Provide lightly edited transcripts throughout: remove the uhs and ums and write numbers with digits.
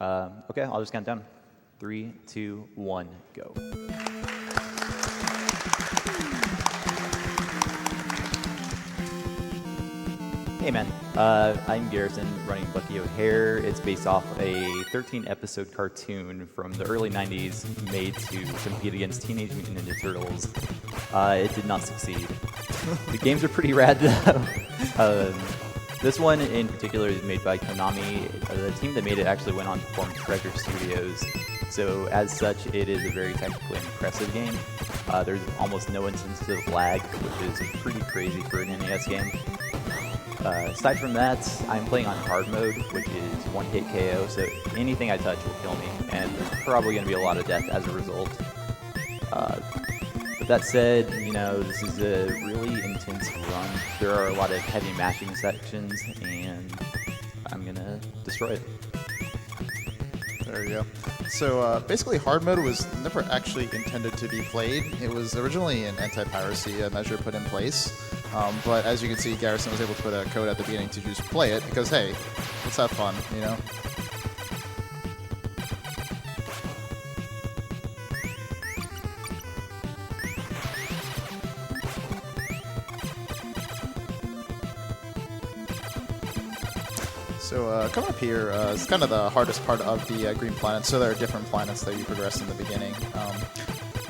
Okay, I'll just count down. 3, 2, 1, go. Hey man, I'm Garrison running Bucky O'Hare. It's based off a 13-episode cartoon from the early 90s made to compete against Teenage Mutant Ninja Turtles. It did not succeed. The games are pretty rad though. This one in particular is made by Konami. The team that made it actually went on to form Treasure Studios. So as such, it is a very technically impressive game. There's almost no instance of lag, which is pretty crazy for an NES game. Aside from that, I'm playing on hard mode, which is one-hit KO, so anything I touch will kill me, and there's probably going to be a lot of death as a result. But that said, you know, this is a really intense run. There are a lot of heavy mashing sections, and I'm going to destroy it. There you go. So basically, hard mode was never actually intended to be played. It was originally an anti-piracy measure put in place. But as you can see, Garrison was able to put a code at the beginning to just play it because, hey, let's have fun, you know? So coming up here is kind of the hardest part of the green planet. So there are different planets that you progress in the beginning.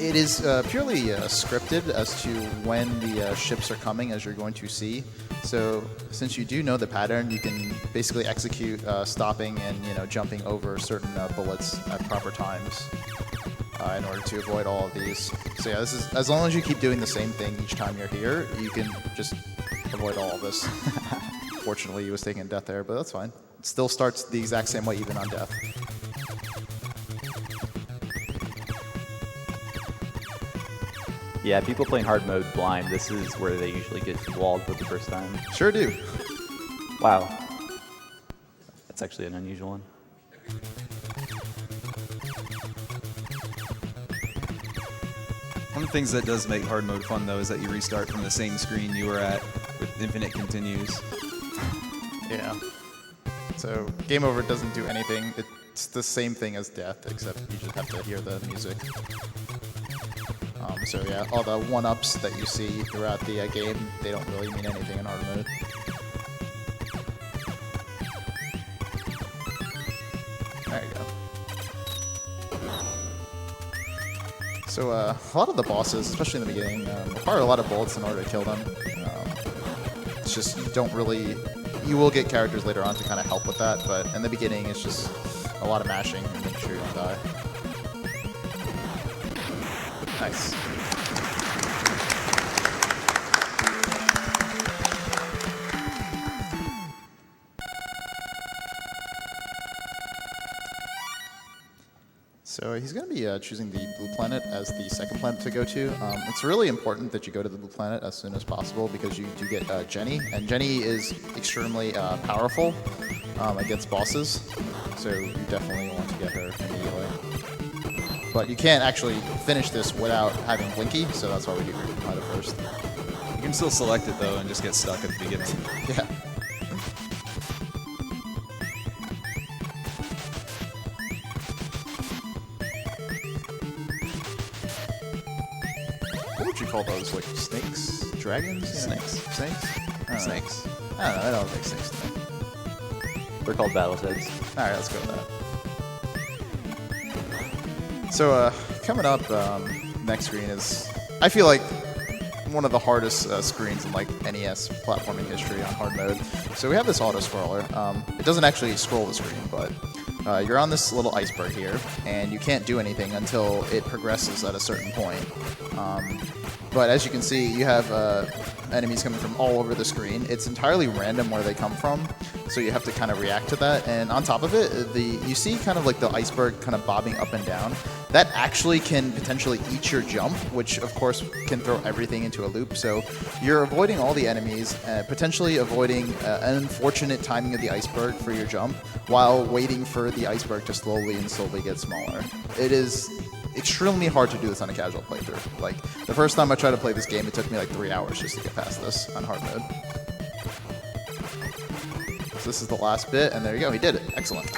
It is purely scripted as to when the ships are coming, as you're going to see. So since you do know the pattern, you can basically execute stopping and jumping over certain bullets at proper times in order to avoid all of these. So yeah, this is as long as you keep doing the same thing each time you're here, you can just avoid all of this. Fortunately, he was taking death there, but that's fine. It still starts the exact same way even on death. Yeah, people playing hard mode blind, this is where they usually get walled for the first time. Sure do. Wow. That's actually an unusual one. One of the things that does make hard mode fun, though, is that you restart from the same screen you were at with infinite continues. Yeah. So game over doesn't do anything. It's the same thing as death, except you just have to hear the music. So yeah, all the one-ups that you see throughout the game, they don't really mean anything in hard mode. There you go. So a lot of the bosses, especially in the beginning, require a lot of bullets in order to kill them. It's just you don't really... You will get characters later on to kind of help with that, but in the beginning it's just a lot of mashing and making sure you don't die. Nice. So he's going to be choosing the blue planet as the second planet to go to. It's really important that you go to the blue planet as soon as possible because you do get Jenny, and Jenny is extremely powerful against bosses, so you definitely want to get her immediately. But you can't actually finish this without having Blinky, so that's why we do green planet first. You can still select it, though, and just get stuck at the beginning. Yeah. What would you call those? Like snakes? Dragons? Snakes. Snakes? Snakes. I don't know. I don't think snakes to me. They're called battle heads. Alright, let's go with that. So, coming up, next screen is, I feel like, one of the hardest screens in like NES platforming history on hard mode. So we have this auto-scroller. It doesn't actually scroll the screen, but you're on this little iceberg here, and you can't do anything until it progresses at a certain point. But as you can see, you have enemies coming from all over the screen. It's entirely random where they come from, so you have to kind of react to that. And on top of it, you see kind of like the iceberg kind of bobbing up and down. That actually can potentially eat your jump, which of course can throw everything into a loop. So you're avoiding all the enemies, potentially avoiding an unfortunate timing of the iceberg for your jump, while waiting for the iceberg to slowly get smaller. It is extremely hard to do this on a casual playthrough. Like, the first time I tried to play this game, it took me like 3 hours just to get past this on hard mode. So this is the last bit, and there you go, he did it. Excellent.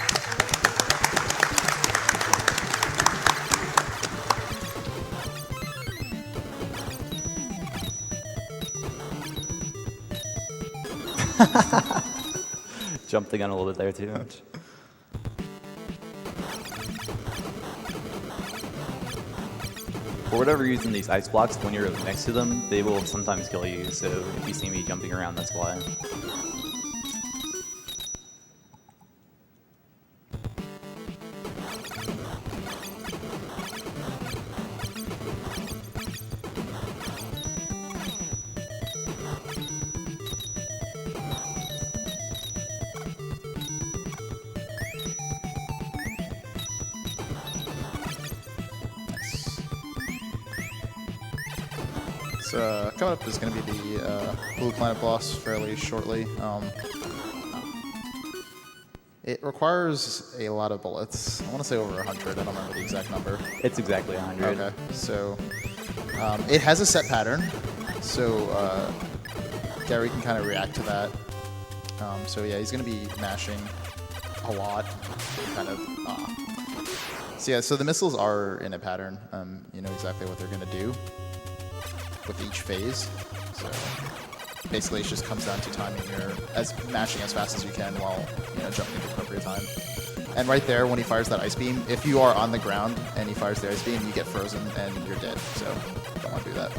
Jumped the gun a little bit there too. For whatever reason, these ice blocks, when you're next to them, they will sometimes kill you. So if you see me jumping around, that's why. So coming up is going to be the Blue Planet boss fairly shortly. It requires a lot of bullets. I want to say over 100. I don't remember the exact number. It's exactly 100. Okay, so it has a set pattern, so Gary can kind of react to that. So yeah, he's going to be mashing a lot, kind of. So yeah, so the missiles are in a pattern. You know exactly what they're going to do with each phase. So basically, it just comes down to timing your mashing as fast as you can while jumping at the appropriate time. And right there, when he fires that ice beam, if you are on the ground and he fires the ice beam, you get frozen and you're dead. So don't want to do that.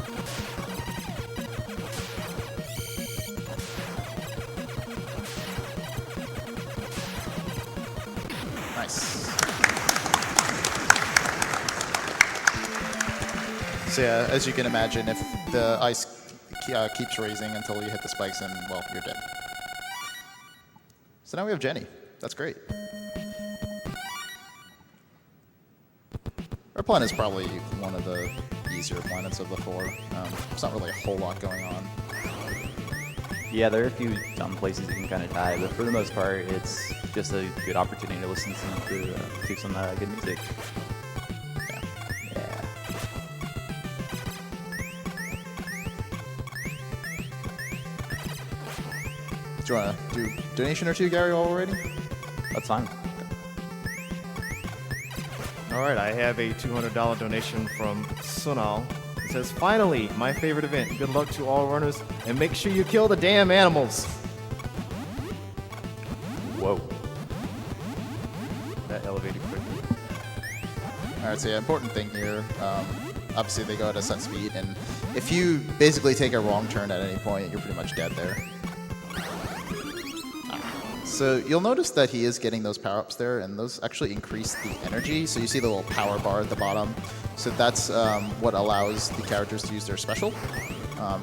Nice. So yeah, as you can imagine, if the ice keeps raising until you hit the spikes, and well, you're dead. So now we have Jenny. That's great. Our planet is probably one of the easier planets of the four. There's not really a whole lot going on. Yeah, there are a few dumb places you can kind of die, but for the most part, it's just a good opportunity to listen to some good music. Do you want to do a donation or two, Gary, while we're waiting? That's fine. All right, I have a $200 donation from Sunal. It says, "Finally, my favorite event. Good luck to all runners, and make sure you kill the damn animals." Whoa. That elevated quickly. All right, so yeah, important thing here. Obviously, they go at a set speed, and if you basically take a wrong turn at any point, you're pretty much dead there. So you'll notice that he is getting those power-ups there, and those actually increase the energy. So you see the little power bar at the bottom. So that's what allows the characters to use their special.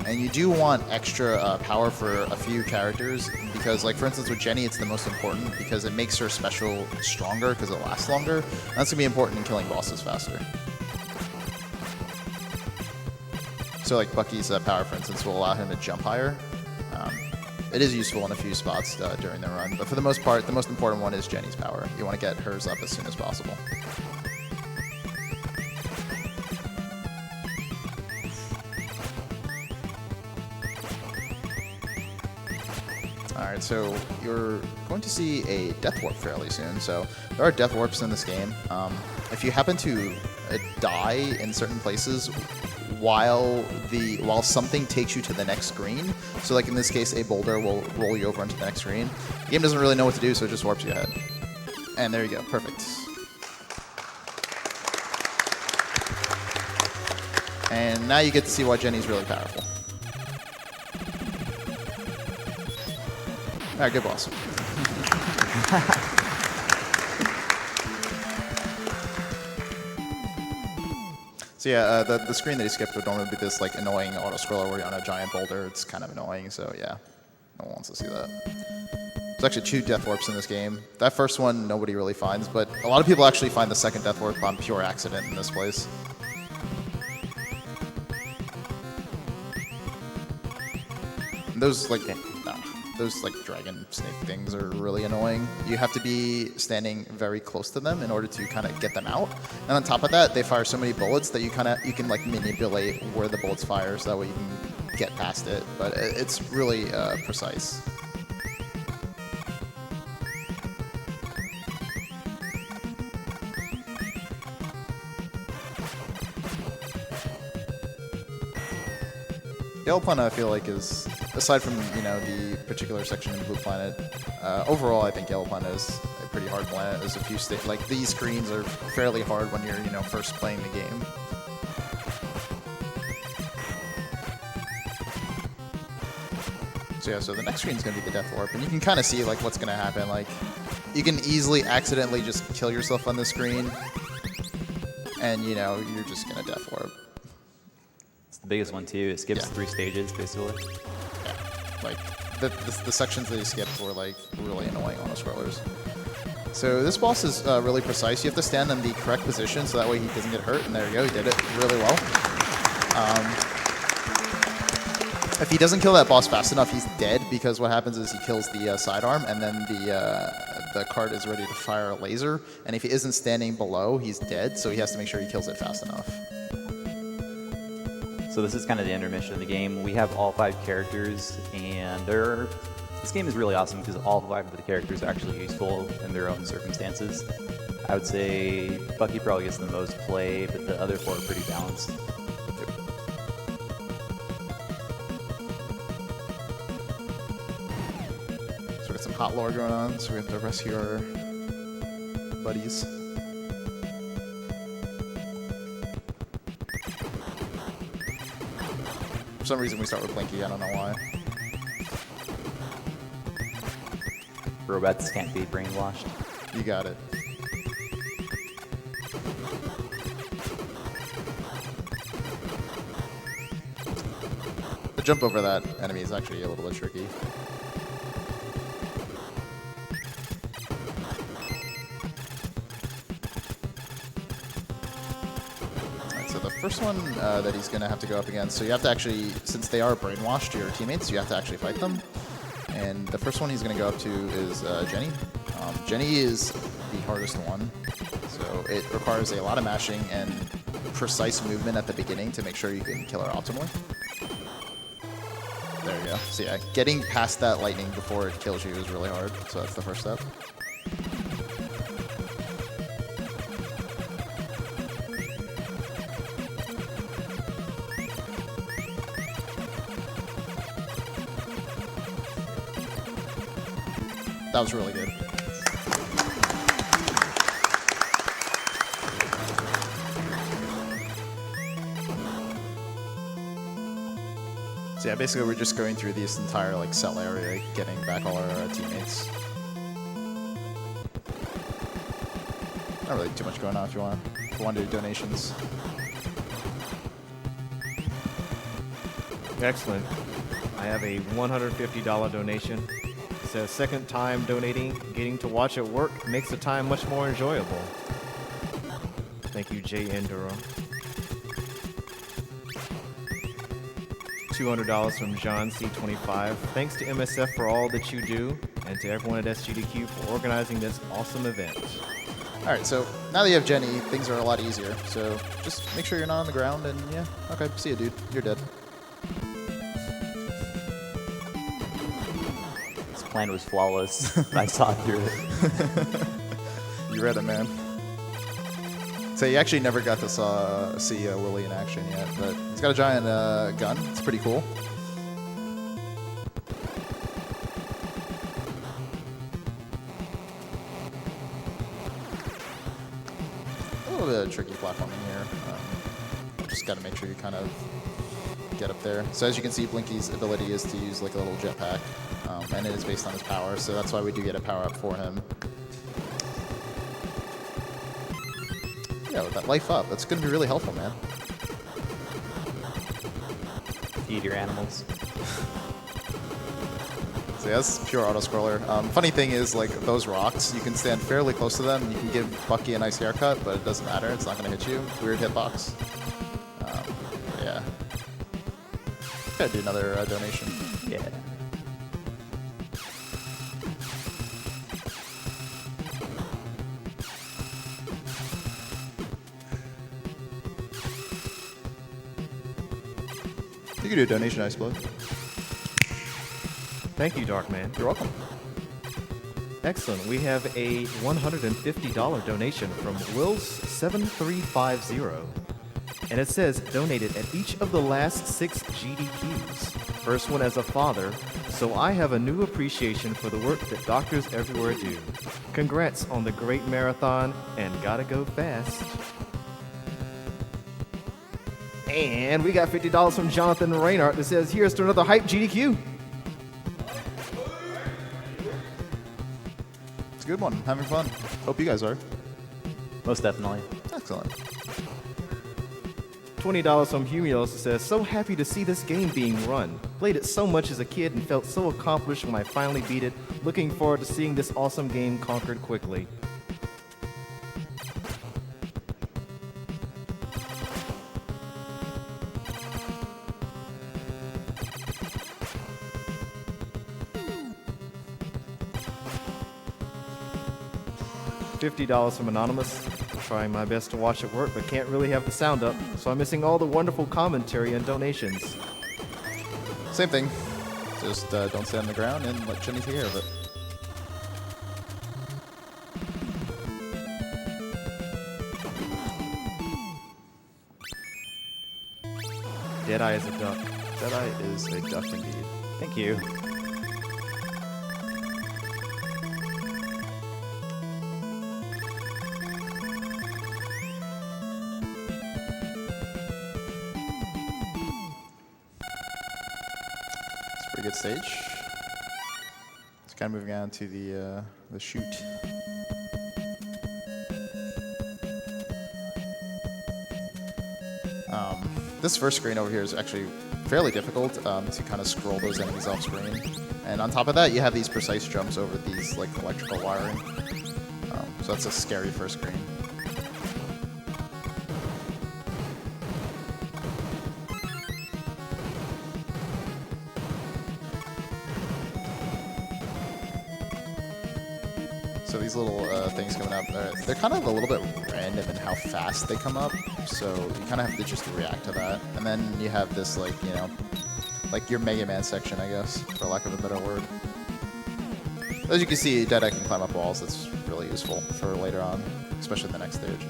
And you do want extra power for a few characters because, like, for instance, with Jenny, it's the most important because it makes her special stronger because it lasts longer. And that's going to be important in killing bosses faster. So, like, Bucky's power, for instance, will allow him to jump higher. It is useful in a few spots during the run, but for the most part, the most important one is Jenny's power. You want to get hers up as soon as possible. Alright, so you're going to see a death warp fairly soon. So there are death warps in this game. If you happen to die in certain places while something takes you to the next screen, so like in this case, a boulder will roll you over into the next screen. The game doesn't really know what to do, so it just warps you ahead. And there you go, perfect. And now you get to see why Jenny's really powerful. Alright, good boss. So yeah, the screen that he skipped would normally be this like annoying auto-scroller where you're on a giant boulder. It's kind of annoying, so yeah, no one wants to see that. There's actually 2 death warps in this game. That first one nobody really finds, but a lot of people actually find the second death warp on pure accident in this place. And those like dragon snake things are really annoying. You have to be standing very close to them in order to kind of get them out. And on top of that, they fire so many bullets that you can like manipulate where the bullets fire so that way you can get past it. But it's really precise. Yellow Planet, I feel like, is aside from the particular section in Blue Planet, overall I think Yellow Planet is a pretty hard planet. There's a few like these screens are fairly hard when you're first playing the game. So yeah, so the next screen is going to be the Death Warp, and you can kind of see like what's going to happen. Like, you can easily accidentally just kill yourself on the screen, and you're just going to Death Warp. It's the biggest one too. It skips Yeah. 3 stages basically. Yeah, like the sections that you skipped were like really annoying auto-scrollers. So this boss is really precise. You have to stand in the correct position so that way he doesn't get hurt, and there you go, he did it really well. If he doesn't kill that boss fast enough, he's dead, because what happens is he kills the sidearm, and then the cart is ready to fire a laser, and if he isn't standing below, he's dead, so he has to make sure he kills it fast enough. So this is kind of the intermission of the game. We have all 5 characters, and this game is really awesome because all 5 of the characters are actually useful in their own circumstances. I would say Bucky probably gets the most play, but the other 4 are pretty balanced. So we got some hot lore going on, so we have to rescue our buddies. For some reason we start with Blinky, I don't know why. Robots can't be brainwashed. You got it. The jump over that enemy is actually a little bit tricky. Alright, so the first one that he's going to have to go up against, so you have to actually, since they are brainwashed, your teammates, you have to actually fight them. And the first one he's going to go up to is Jenny. Jenny is the hardest one, so it requires a lot of mashing and precise movement at the beginning to make sure you can kill her optimally. There you go. So yeah, getting past that lightning before it kills you is really hard, so that's the first step. That was really good. So yeah, basically we're just going through this entire like cell area, getting back all our teammates. Not really too much going on if you want to do donations. Excellent. I have a $150 donation. It says, second time donating, getting to watch it work makes the time much more enjoyable. Thank you, Jay Enduro. $200 from John C25. Thanks to MSF for all that you do, and to everyone at SGDQ for organizing this awesome event. Alright, so now that you have Jenny, things are a lot easier. So just make sure you're not on the ground, and yeah, okay, see you, dude. You're dead. This plan was flawless. I saw through it. You read it, man. So you actually never got to see Willie in action yet, but he's got a giant gun. It's pretty cool. A little bit of tricky platforming here. Just got to make sure you kind of get up there. So as you can see, Blinky's ability is to use like a little jetpack, and it is based on his power, so that's why we do get a power up for him. Yeah, with that life up, that's going to be really helpful, man. Feed your animals. So yeah, that's pure auto-scroller. Funny thing is, like, those rocks, you can stand fairly close to them, and you can give Bucky a nice haircut, but it doesn't matter. It's not going to hit you. Weird hitbox. Yeah. Gotta do another donation. Yeah. You can do a donation, I suppose. Thank you, Darkman. You're welcome. Excellent. We have a $150 donation from Wills7350. And it says, donated at each of the last 6 GDQs. First one as a father, so I have a new appreciation for the work that doctors everywhere do. Congrats on the great marathon, and gotta go fast. And we got $50 from Jonathan Reinhardt that says, here's to another hype GDQ. It's a good one. Having fun. Hope you guys are. Most definitely. Excellent. $20 from Humios that says, so happy to see this game being run. Played it so much as a kid and felt so accomplished when I finally beat it. Looking forward to seeing this awesome game conquered quickly. $50 from Anonymous. Trying my best to watch it work, but can't really have the sound up, so I'm missing all the wonderful commentary and donations. Same thing. Just don't stay on the ground and let Jenny take care of it. Deadeye is a duck. Deadeye is a duck indeed. Thank you. Pretty good stage. It's kind of moving on to the shoot. This first screen over here is actually fairly difficult to kind of scroll those enemies off screen. And on top of that, you have these precise jumps over these like electrical wiring. So that's a scary first screen. So these little things coming up, they're kind of a little bit random in how fast they come up. So you kind of have to just react to that. And then you have this like, you know, like your Mega Man section, I guess, for lack of a better word. As you can see, Deadeye can climb up walls. That's really useful for later on, especially in the next stage.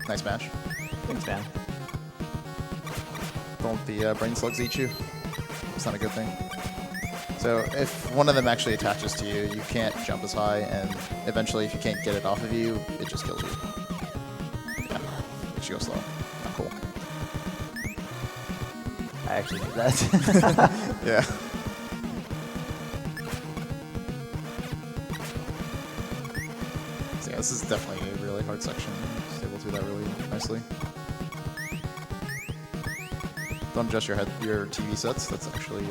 Nice match. Thanks, man. Don't the brain slugs eat you? It's not a good thing. So if one of them actually attaches to you, you can't jump as high, and eventually if you can't get it off of you, it just kills you. Yeah, makes you go slow. Not cool. I actually did that. Yeah. So yeah, this is definitely a really hard section. Just able to do that really nicely. Don't adjust your TV sets. That's actually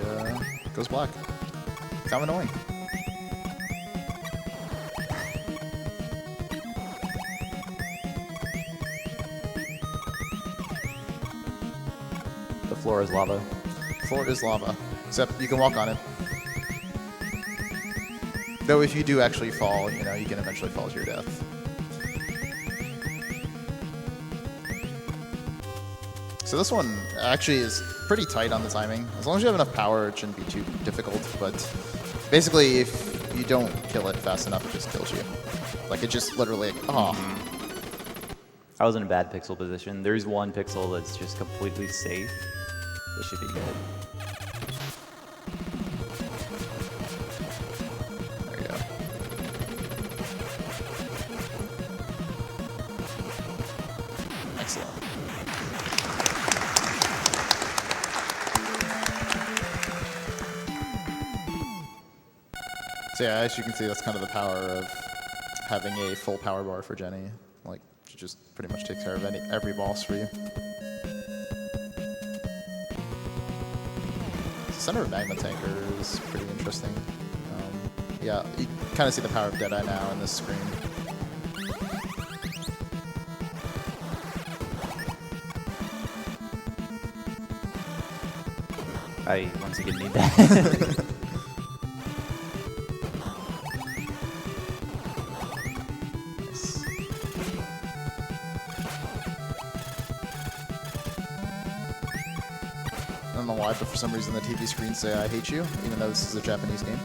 goes black. Kind of annoying. The floor is lava. Floor is lava, except you can walk on it. Though if you do actually fall, you know, you can eventually fall to your death. So this one actually is pretty tight on the timing. As long as you have enough power, it shouldn't be too difficult, but basically if you don't kill it fast enough, it just kills you. Like it just literally, oh. I was in a bad pixel position. There's one pixel that's just completely safe. This should be good. There you go. Excellent. So yeah, as you can see, that's kind of the power of having a full power bar for Jenny. Like, she just pretty much takes care of every boss for you. The center of Magma Tanker is pretty interesting. Yeah, you kind of see the power of Deadeye now in this screen. I once again need that. I don't know why, but for some reason the TV screens say I hate you, even though this is a Japanese game.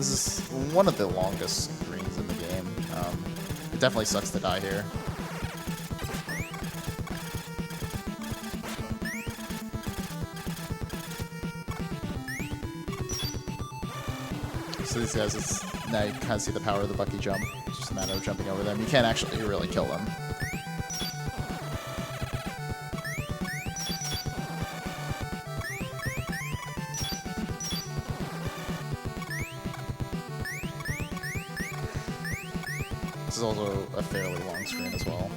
This is one of the longest screens in the game. It definitely sucks to die here. So these guys, now you kind of see the power of the Bucky jump. It's just a matter of jumping over them. You can't actually really kill them. This is also a fairly long screen as well.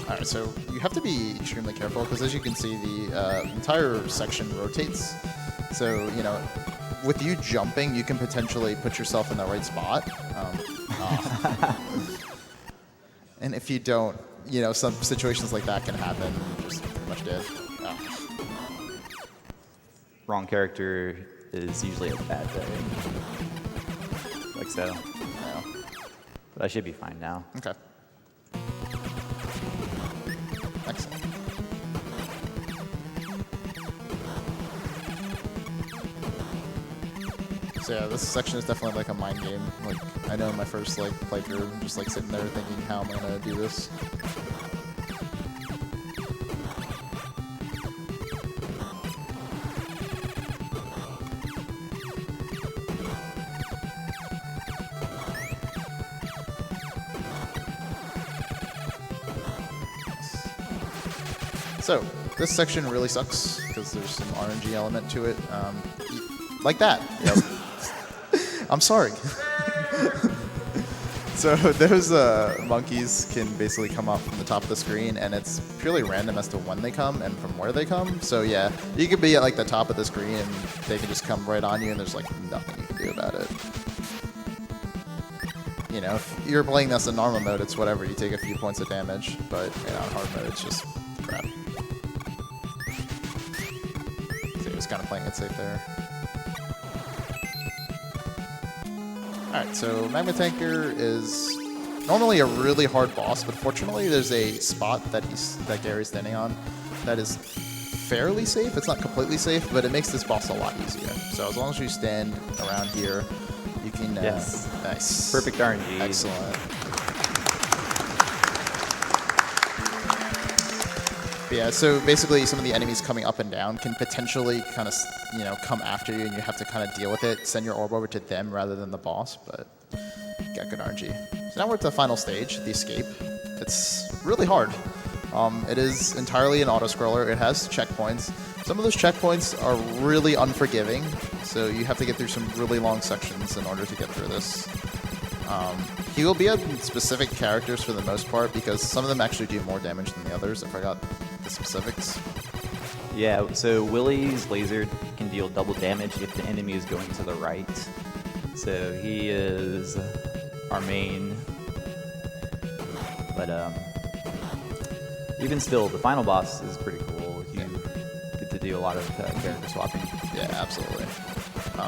Alright, so you have to be extremely careful because as you can see, the entire section rotates. So, you know, with you jumping, you can potentially put yourself in the right spot. And if you don't, you know, some situations like that can happen. You're just pretty much dead. Wrong character is usually a bad thing. Like so. Yeah. But I should be fine now. Okay. Excellent. So yeah, this section is definitely like a mind game. Like I know in my first like playthrough, I'm just like sitting there thinking how am I gonna do this. So this section really sucks because there's some RNG element to it, like that. Yep. I'm sorry. So those monkeys can basically come up from the top of the screen, and it's purely random as to when they come and from where they come. So yeah, you could be at like the top of the screen, and they can just come right on you, and there's like nothing you can do about it. You know, if you're playing this in normal mode, it's whatever. You take a few points of damage, but you know, in hard mode, it's just crap. So he was kind of playing it safe there. Alright, so Magma Tanker is normally a really hard boss, but fortunately there's a spot that Gary's standing on that is fairly safe. It's not completely safe, but it makes this boss a lot easier. So as long as you stand around here, you can... Yes. Nice. Perfect RNG. Excellent. But yeah, so basically some of the enemies coming up and down can potentially kind of, you know, come after you and you have to kind of deal with it, send your orb over to them rather than the boss, but got good RNG. So now we're at the final stage, the escape. It's really hard. It is entirely an auto-scroller. It has checkpoints. Some of those checkpoints are really unforgiving, so you have to get through some really long sections in order to get through this. He will be on specific characters for the most part because some of them actually do more damage than the others. I forgot the specifics. Yeah, so Willie's laser can deal double damage if the enemy is going to the right. So he is our main. But even still, the final boss is pretty cool. You get to do a lot of character swapping. Yeah, absolutely.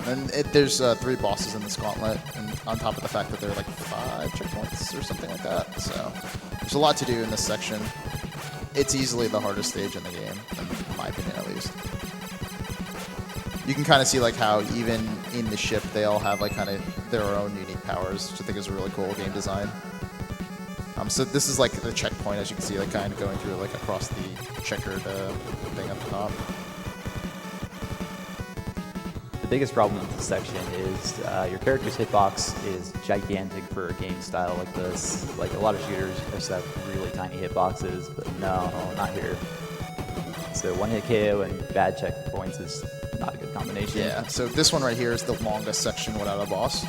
And there's 3 bosses in this gauntlet, and on top of the fact that there are like 5 checkpoints or something like that. So there's a lot to do in this section. It's easily the hardest stage in the game, in my opinion at least. You can kind of see like how even in the ship they all have like kind of their own unique powers, which I think is a really cool game design. So this is like the checkpoint, as you can see, like kind of going through like across the checkered thing up the top. The biggest problem with this section is your character's hitbox is gigantic for a game style like this. Like a lot of shooters just have really tiny hitboxes, but no, not here. So one hit KO and bad checkpoints is not a good combination. Yeah, so this one right here is the longest section without a boss.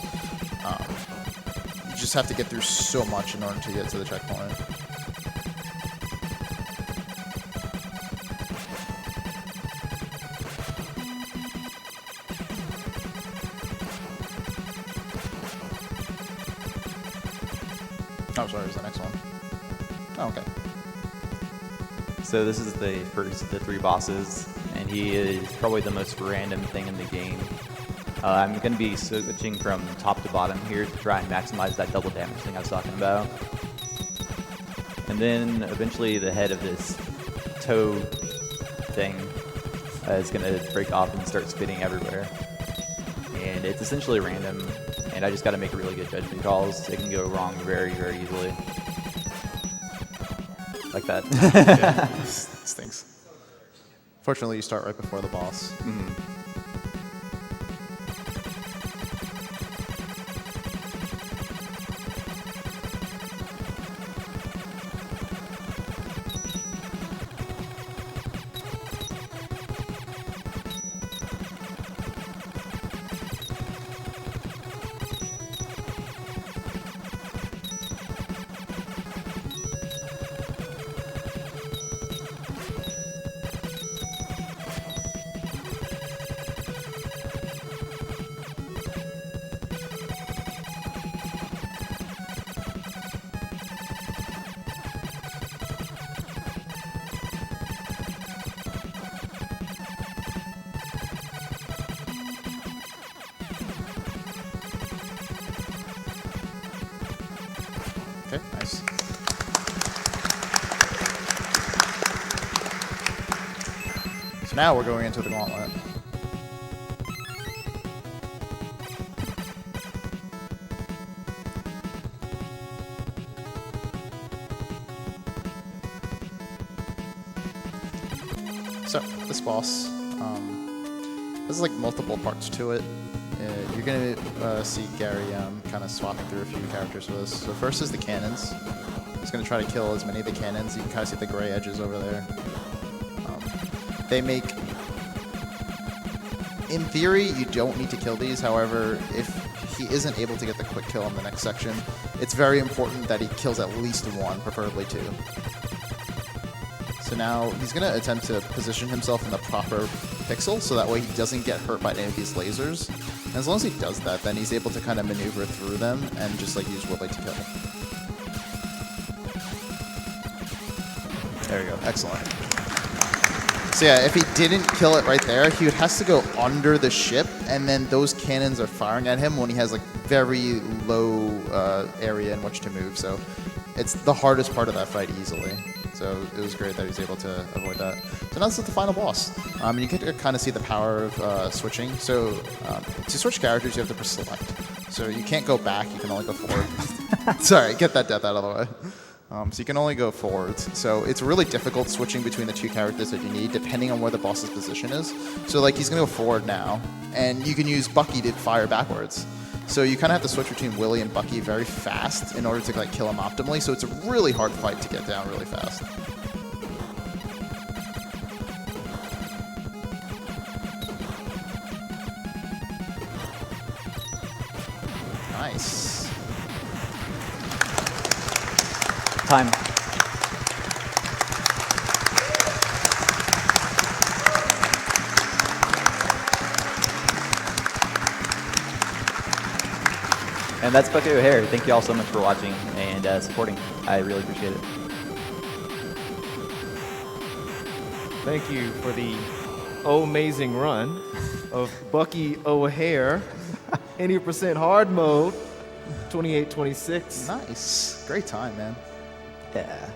You just have to get through so much in order to get to the checkpoint. Oh, sorry, is the next one? Oh, okay. So this is the first of the 3 bosses, and he is probably the most random thing in the game. I'm going to be switching from top to bottom here to try and maximize that double damage thing I was talking about. And then eventually the head of this toe thing is going to break off and start spitting everywhere. And it's essentially random, and I just got to make really good judgment calls. It can go wrong very, very easily. Like that. Yeah, stinks. Fortunately, you start right before the boss. Okay, nice. So now we're going into the gauntlet. So this boss has like multiple parts to it. You're going to see Gary kind of swapping through a few characters for this. So first is the cannons. He's going to try to kill as many of the cannons. You can kind of see the gray edges over there. They make... In theory, you don't need to kill these. However, if he isn't able to get the quick kill in the next section, it's very important that he kills at least one, preferably two. So now he's going to attempt to position himself in the proper pixel so that way he doesn't get hurt by any of these lasers. And as long as he does that, then he's able to kind of maneuver through them and just like use Woodley to kill. There we go. Excellent. So yeah, if he didn't kill it right there, he has to go under the ship, and then those cannons are firing at him when he has like very low area in which to move. So it's the hardest part of that fight easily. So it was great that he was able to avoid that. So now this is the final boss. You get to kind of see the power of switching. So to switch characters, you have to press select. So you can't go back, you can only go forward. Sorry, get that death out of the way. So you can only go forwards. So it's really difficult switching between the two characters that you need, depending on where the boss's position is. So like he's going to go forward now, and you can use Bucky to fire backwards. So you kind of have to switch between Willie and Bucky very fast in order to like kill him optimally. So it's a really hard fight to get down really fast. Nice. Time. And that's Bucky O'Hare. Thank you all so much for watching and supporting. I really appreciate it. Thank you for the amazing run of Bucky O'Hare. 80% hard mode, 28-26. Nice. Great time, man. Yeah.